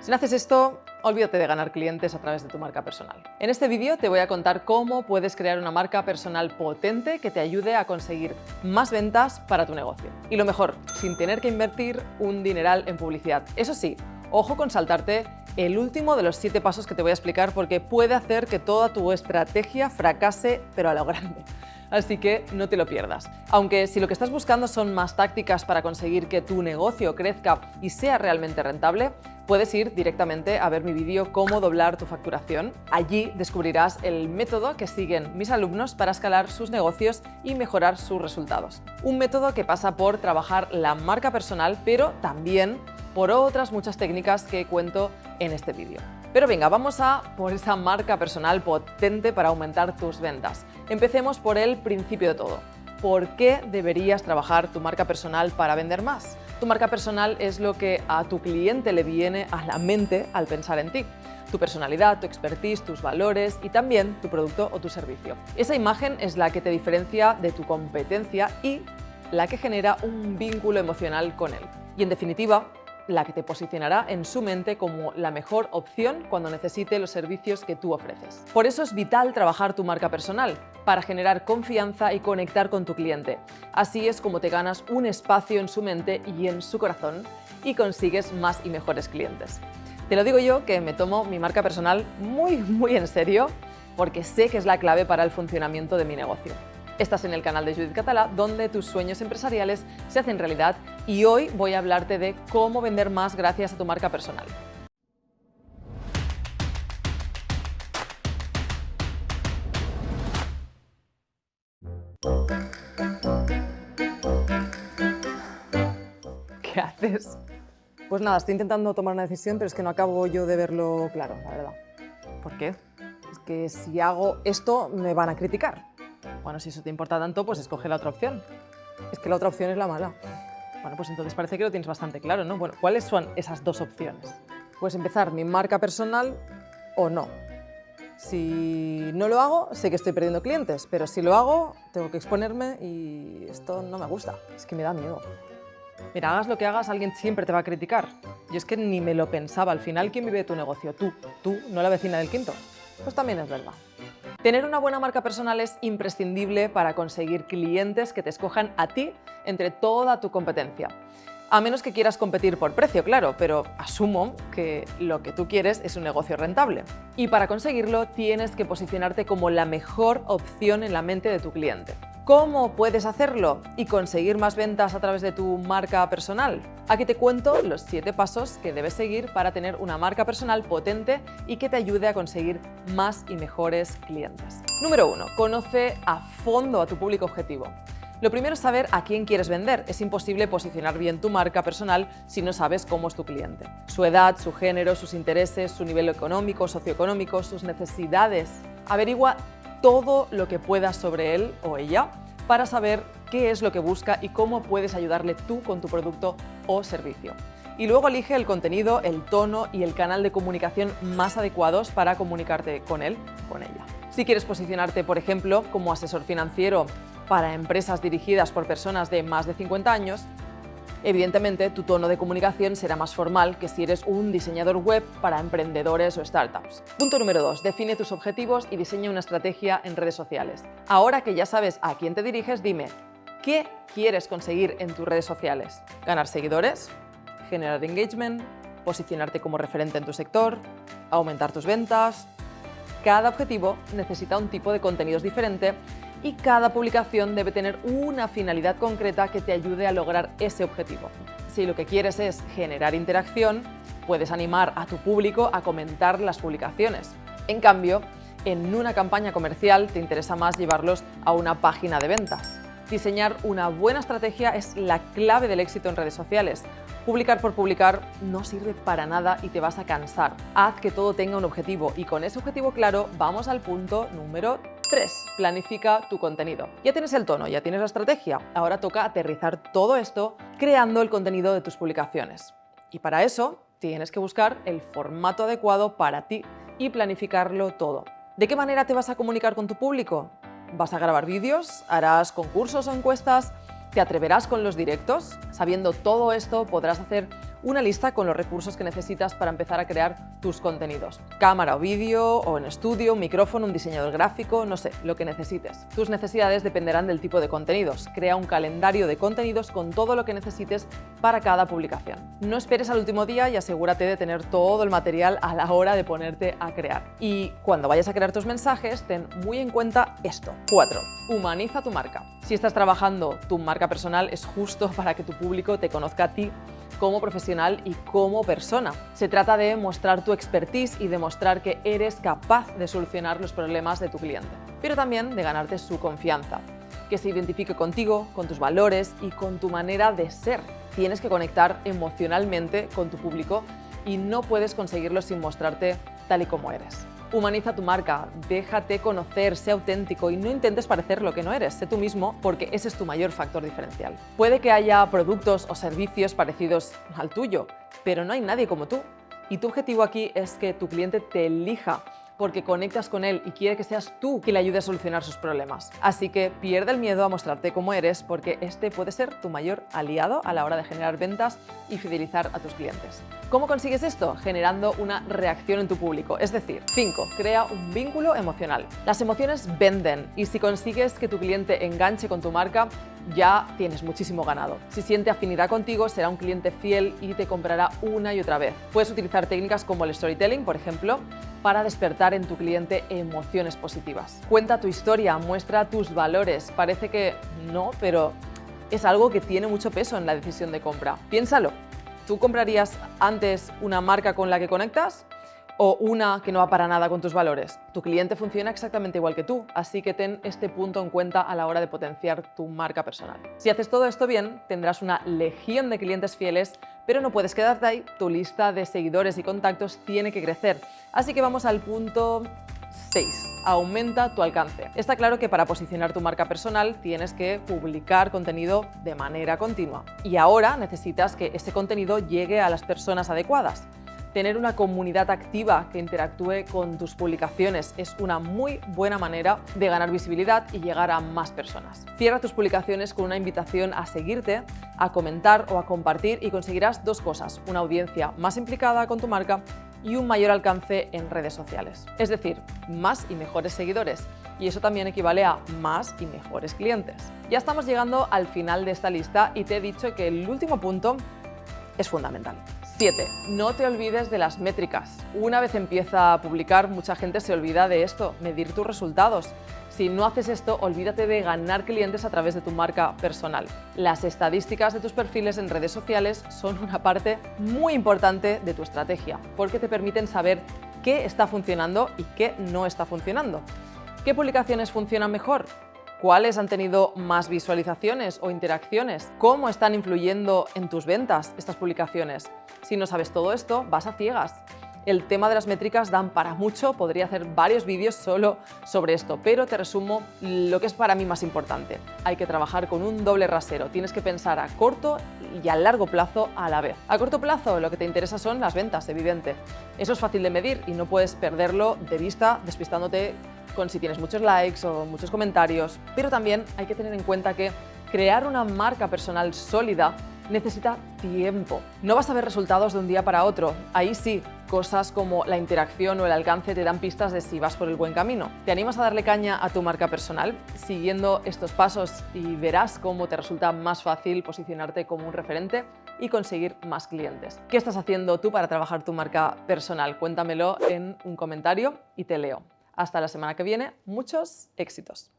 Si no haces esto, olvídate de ganar clientes a través de tu marca personal. En este vídeo te voy a contar cómo puedes crear una marca personal potente que te ayude a conseguir más ventas para tu negocio. Y lo mejor, sin tener que invertir un dineral en publicidad. Eso sí, ojo con saltarte el último de los 7 pasos que te voy a explicar porque puede hacer que toda tu estrategia fracase, pero a lo grande. Así que no te lo pierdas. Aunque si lo que estás buscando son más tácticas para conseguir que tu negocio crezca y sea realmente rentable, puedes ir directamente a ver mi vídeo Cómo doblar tu facturación. Allí descubrirás el método que siguen mis alumnos para escalar sus negocios y mejorar sus resultados. Un método que pasa por trabajar la marca personal, pero también por otras muchas técnicas que cuento en este vídeo. Pero venga, vamos a por esa marca personal potente para aumentar tus ventas. Empecemos por el principio de todo. ¿Por qué deberías trabajar tu marca personal para vender más? Tu marca personal es lo que a tu cliente le viene a la mente al pensar en ti. Tu personalidad, tu expertise, tus valores y también tu producto o tu servicio. Esa imagen es la que te diferencia de tu competencia y la que genera un vínculo emocional con él. Y en definitiva, la que te posicionará en su mente como la mejor opción cuando necesite los servicios que tú ofreces. Por eso es vital trabajar tu marca personal, para generar confianza y conectar con tu cliente. Así es como te ganas un espacio en su mente y en su corazón y consigues más y mejores clientes. Te lo digo yo, que me tomo mi marca personal muy en serio, porque sé que es la clave para el funcionamiento de mi negocio. Estás en el canal de Judith Català, donde tus sueños empresariales se hacen realidad, y hoy voy a hablarte de cómo vender más gracias a tu marca personal. ¿Qué haces? Pues nada, estoy intentando tomar una decisión, pero es que no acabo yo de verlo claro, la verdad. ¿Por qué? Es que si hago esto me van a criticar. Bueno, si eso te importa tanto, pues escoge la otra opción. Es que la otra opción es la mala. Bueno, pues entonces parece que lo tienes bastante claro, ¿no? Bueno, ¿cuáles son esas dos opciones? Pues empezar mi marca personal o no. Si no lo hago, sé que estoy perdiendo clientes, pero si lo hago, tengo que exponerme y esto no me gusta. Es que me da miedo. Mira, hagas lo que hagas, alguien siempre te va a criticar. Yo es que ni me lo pensaba. Al final, ¿quién vive de tu negocio? Tú, no la vecina del quinto. Pues también es verdad. Tener una buena marca personal es imprescindible para conseguir clientes que te escojan a ti entre toda tu competencia. A menos que quieras competir por precio, claro, pero asumo que lo que tú quieres es un negocio rentable. Y para conseguirlo tienes que posicionarte como la mejor opción en la mente de tu cliente. ¿Cómo puedes hacerlo y conseguir más ventas a través de tu marca personal? Aquí te cuento los 7 pasos que debes seguir para tener una marca personal potente y que te ayude a conseguir más y mejores clientes. Número 1. Conoce a fondo a tu público objetivo. Lo primero es saber a quién quieres vender. Es imposible posicionar bien tu marca personal si no sabes cómo es tu cliente. Su edad, su género, sus intereses, su nivel económico, socioeconómico, sus necesidades. Averigua todo lo que puedas sobre él o ella para saber qué es lo que busca y cómo puedes ayudarle tú con tu producto o servicio. Y luego elige el contenido, el tono y el canal de comunicación más adecuados para comunicarte con él o con ella. Si quieres posicionarte, por ejemplo, como asesor financiero para empresas dirigidas por personas de más de 50 años, evidentemente tu tono de comunicación será más formal que si eres un diseñador web para emprendedores o startups. Punto número 2. Define tus objetivos y diseña una estrategia en redes sociales. Ahora que ya sabes a quién te diriges, dime, ¿qué quieres conseguir en tus redes sociales? ¿Ganar seguidores? ¿Generar engagement? ¿Posicionarte como referente en tu sector? ¿Aumentar tus ventas? Cada objetivo necesita un tipo de contenidos diferente y cada publicación debe tener una finalidad concreta que te ayude a lograr ese objetivo. Si lo que quieres es generar interacción, puedes animar a tu público a comentar las publicaciones. En cambio, en una campaña comercial te interesa más llevarlos a una página de ventas. Diseñar una buena estrategia es la clave del éxito en redes sociales. Publicar por publicar no sirve para nada y te vas a cansar. Haz que todo tenga un objetivo y con ese objetivo claro vamos al punto número 3. Planifica tu contenido. Ya tienes el tono, ya tienes la estrategia. Ahora toca aterrizar todo esto creando el contenido de tus publicaciones. Y para eso tienes que buscar el formato adecuado para ti y planificarlo todo. ¿De qué manera te vas a comunicar con tu público? ¿Vas a grabar vídeos? ¿Harás concursos o encuestas? ¿Te atreverás con los directos? Sabiendo todo esto, podrás hacer una lista con los recursos que necesitas para empezar a crear tus contenidos. Cámara o vídeo, o en estudio, un micrófono, un diseñador gráfico, no sé, lo que necesites. Tus necesidades dependerán del tipo de contenidos. Crea un calendario de contenidos con todo lo que necesites para cada publicación. No esperes al último día y asegúrate de tener todo el material a la hora de ponerte a crear. Y cuando vayas a crear tus mensajes, ten muy en cuenta esto. 4. Humaniza tu marca. Si estás trabajando tu marca personal, es justo para que tu público te conozca a ti como profesional y como persona. Se trata de mostrar tu expertise y demostrar que eres capaz de solucionar los problemas de tu cliente, pero también de ganarte su confianza, que se identifique contigo, con tus valores y con tu manera de ser. Tienes que conectar emocionalmente con tu público y no puedes conseguirlo sin mostrarte tal y como eres. Humaniza tu marca, déjate conocer, sé auténtico y no intentes parecer lo que no eres, sé tú mismo porque ese es tu mayor factor diferencial. Puede que haya productos o servicios parecidos al tuyo, pero no hay nadie como tú. Y tu objetivo aquí es que tu cliente te elija porque conectas con él y quiere que seas tú quien le ayude a solucionar sus problemas. Así que pierde el miedo a mostrarte cómo eres porque este puede ser tu mayor aliado a la hora de generar ventas y fidelizar a tus clientes. ¿Cómo consigues esto? Generando una reacción en tu público. Es decir, 5. Crea un vínculo emocional. Las emociones venden y si consigues que tu cliente enganche con tu marca, ya tienes muchísimo ganado. Si siente afinidad contigo, será un cliente fiel y te comprará una y otra vez. Puedes utilizar técnicas como el storytelling, por ejemplo, para despertar en tu cliente emociones positivas. Cuenta tu historia, muestra tus valores. Parece que no, pero es algo que tiene mucho peso en la decisión de compra. Piénsalo. ¿Tú comprarías antes una marca con la que conectas o una que no va para nada con tus valores? Tu cliente funciona exactamente igual que tú, así que ten este punto en cuenta a la hora de potenciar tu marca personal. Si haces todo esto bien, tendrás una legión de clientes fieles, pero no puedes quedarte ahí. Tu lista de seguidores y contactos tiene que crecer. Así que vamos al punto 6. Aumenta tu alcance. Está claro que para posicionar tu marca personal tienes que publicar contenido de manera continua. Y ahora necesitas que ese contenido llegue a las personas adecuadas. Tener una comunidad activa que interactúe con tus publicaciones es una muy buena manera de ganar visibilidad y llegar a más personas. Cierra tus publicaciones con una invitación a seguirte, a comentar o a compartir y conseguirás dos cosas: una audiencia más implicada con tu marca y un mayor alcance en redes sociales. Es decir, más y mejores seguidores. Y eso también equivale a más y mejores clientes. Ya estamos llegando al final de esta lista y te he dicho que el último punto es fundamental. 7. No te olvides de las métricas. Una vez empieza a publicar, mucha gente se olvida de esto, medir tus resultados. Si no haces esto, olvídate de ganar clientes a través de tu marca personal. Las estadísticas de tus perfiles en redes sociales son una parte muy importante de tu estrategia, porque te permiten saber qué está funcionando y qué no está funcionando. ¿Qué publicaciones funcionan mejor? ¿Cuáles han tenido más visualizaciones o interacciones? ¿Cómo están influyendo en tus ventas estas publicaciones? Si no sabes todo esto, vas a ciegas. El tema de las métricas dan para mucho, podría hacer varios vídeos solo sobre esto, pero te resumo lo que es para mí más importante. Hay que trabajar con un doble rasero, tienes que pensar a corto y a largo plazo a la vez. A corto plazo lo que te interesa son las ventas, evidente. Eso es fácil de medir y no puedes perderlo de vista despistándote con si tienes muchos likes o muchos comentarios, pero también hay que tener en cuenta que crear una marca personal sólida necesita tiempo. No vas a ver resultados de un día para otro. Ahí sí, cosas como la interacción o el alcance te dan pistas de si vas por el buen camino. ¿Te animas a darle caña a tu marca personal siguiendo estos pasos y verás cómo te resulta más fácil posicionarte como un referente y conseguir más clientes? ¿Qué estás haciendo tú para trabajar tu marca personal? Cuéntamelo en un comentario y te leo. Hasta la semana que viene, muchos éxitos.